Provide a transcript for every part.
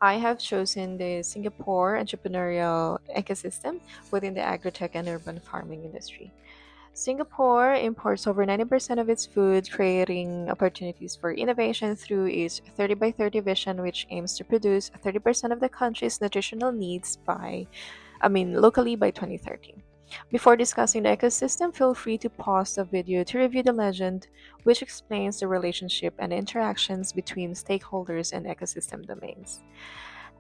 I have chosen the Singapore entrepreneurial ecosystem within the agritech and urban farming industry. Singapore imports over 90% of its food, creating opportunities for innovation through its 30 by 30 vision, which aims to produce 30% of the country's nutritional needs locally by 2030. Before discussing the ecosystem, feel free to pause the video to review the legend, which explains the relationship and interactions between stakeholders and ecosystem domains.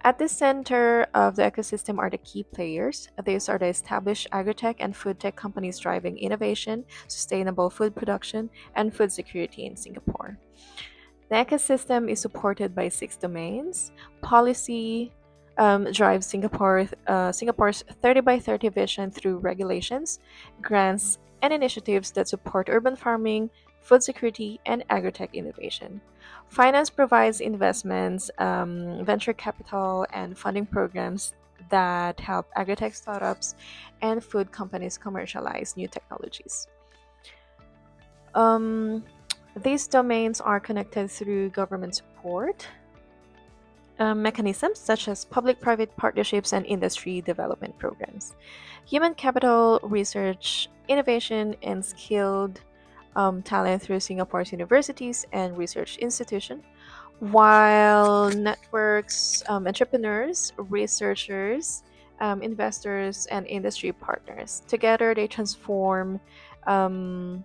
At the center of the ecosystem are the key players. These are the established agritech and food tech companies driving innovation, sustainable food production, and food security in Singapore. The ecosystem is supported by six domains. Policy drives Singapore's 30 by 30 vision through regulations, grants, and initiatives that support urban farming, food security, and agritech innovation. Finance provides investments, venture capital, and funding programs that help agritech startups and food companies commercialize new technologies. Um, these domains are connected through government support mechanisms such as public private partnerships and industry development programs. Human capital, research, innovation, and skilled talent through Singapore's universities and research institution, while networks, entrepreneurs, researchers, investors, and industry partners. Together, they transform um,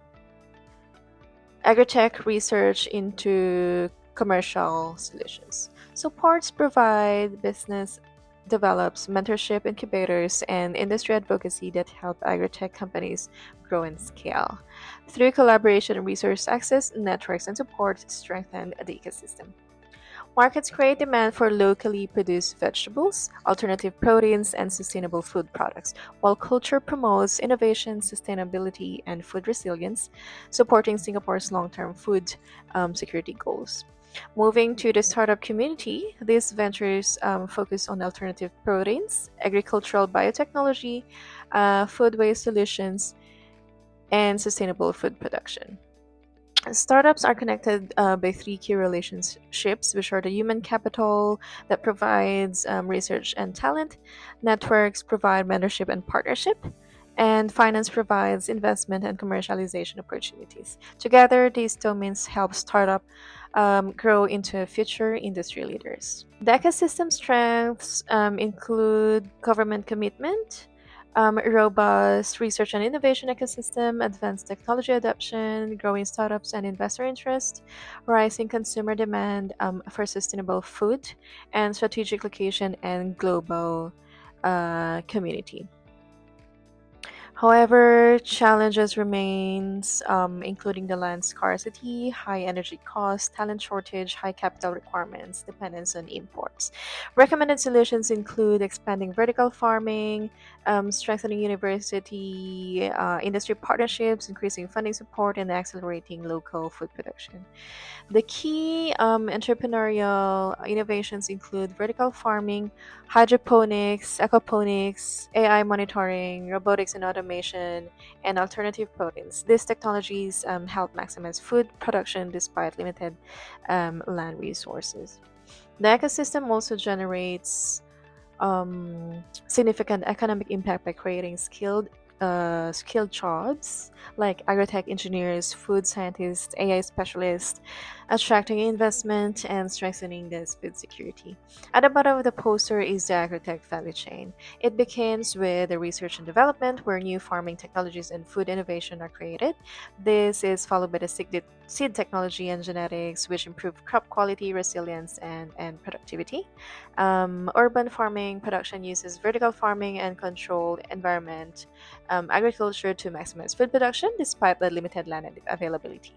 agritech research into commercial solutions. So parts provide business develops mentorship incubators and industry advocacy that help agritech companies grow and scale. Through collaboration and resource access, networks and support strengthen the ecosystem. Markets create demand for locally produced vegetables, alternative proteins, and sustainable food products, while culture promotes innovation, sustainability, and food resilience, supporting Singapore's long term food security goals. Moving to the startup community, these ventures focus on alternative proteins, agricultural biotechnology, food waste solutions, and sustainable food production. Startups are connected by three key relationships, which are the human capital that provides research and talent, networks provide mentorship and partnership, and finance provides investment and commercialization opportunities. Together, these domains help startup grow into future industry leaders. The ecosystem strengths include government commitment, robust research and innovation ecosystem, advanced technology adoption, growing startups and investor interest, rising consumer demand for sustainable food, and strategic location and global community. However, challenges remains, including the land scarcity, high energy costs, talent shortage, high capital requirements, dependence on imports. Recommended solutions include expanding vertical farming, strengthening university industry partnerships, increasing funding support, and accelerating local food production. The key entrepreneurial innovations include vertical farming, hydroponics, aquaponics, AI monitoring, robotics and automation, and alternative proteins. These technologies help maximize food production despite limited land resources. The ecosystem also generates significant economic impact by creating skilled jobs like agritech engineers, food scientists, AI specialists, attracting investment and strengthening this food security. At the bottom of the poster is the agritech value chain. It begins with the research and development, where new farming technologies and food innovation are created. This is followed by the seed technology and genetics, which improve crop quality, resilience, and productivity. Urban farming production uses vertical farming and controlled environment agriculture to maximize food production despite the limited land availability.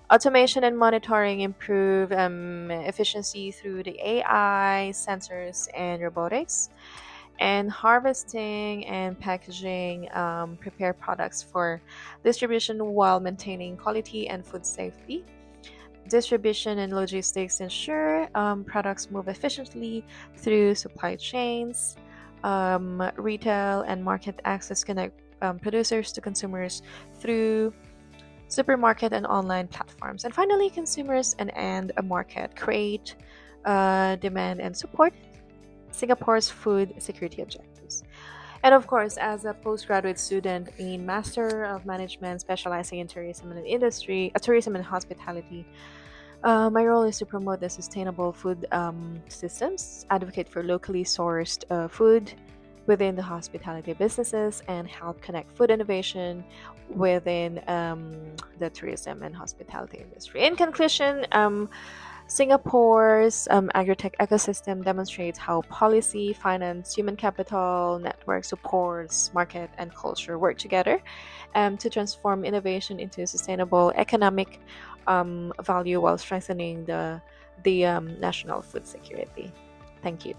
Automation and monitoring improve efficiency through the AI, sensors, and robotics. And harvesting and packaging prepare products for distribution while maintaining quality and food safety. Distribution and logistics ensure products move efficiently through supply chains. Retail and market access connect producers to consumers through supermarket and online platforms. And finally, consumers and a market create demand and support Singapore's food security objectives. And of course, as a postgraduate student in Master of Management specializing in tourism and hospitality, my role is to promote the sustainable food systems, advocate for locally sourced food within the hospitality businesses, and help connect food innovation within the tourism and hospitality industry. In conclusion, Singapore's agri-tech ecosystem demonstrates how policy, finance, human capital, network supports, market, and culture work together to transform innovation into sustainable economic value while strengthening the national food security. Thank you.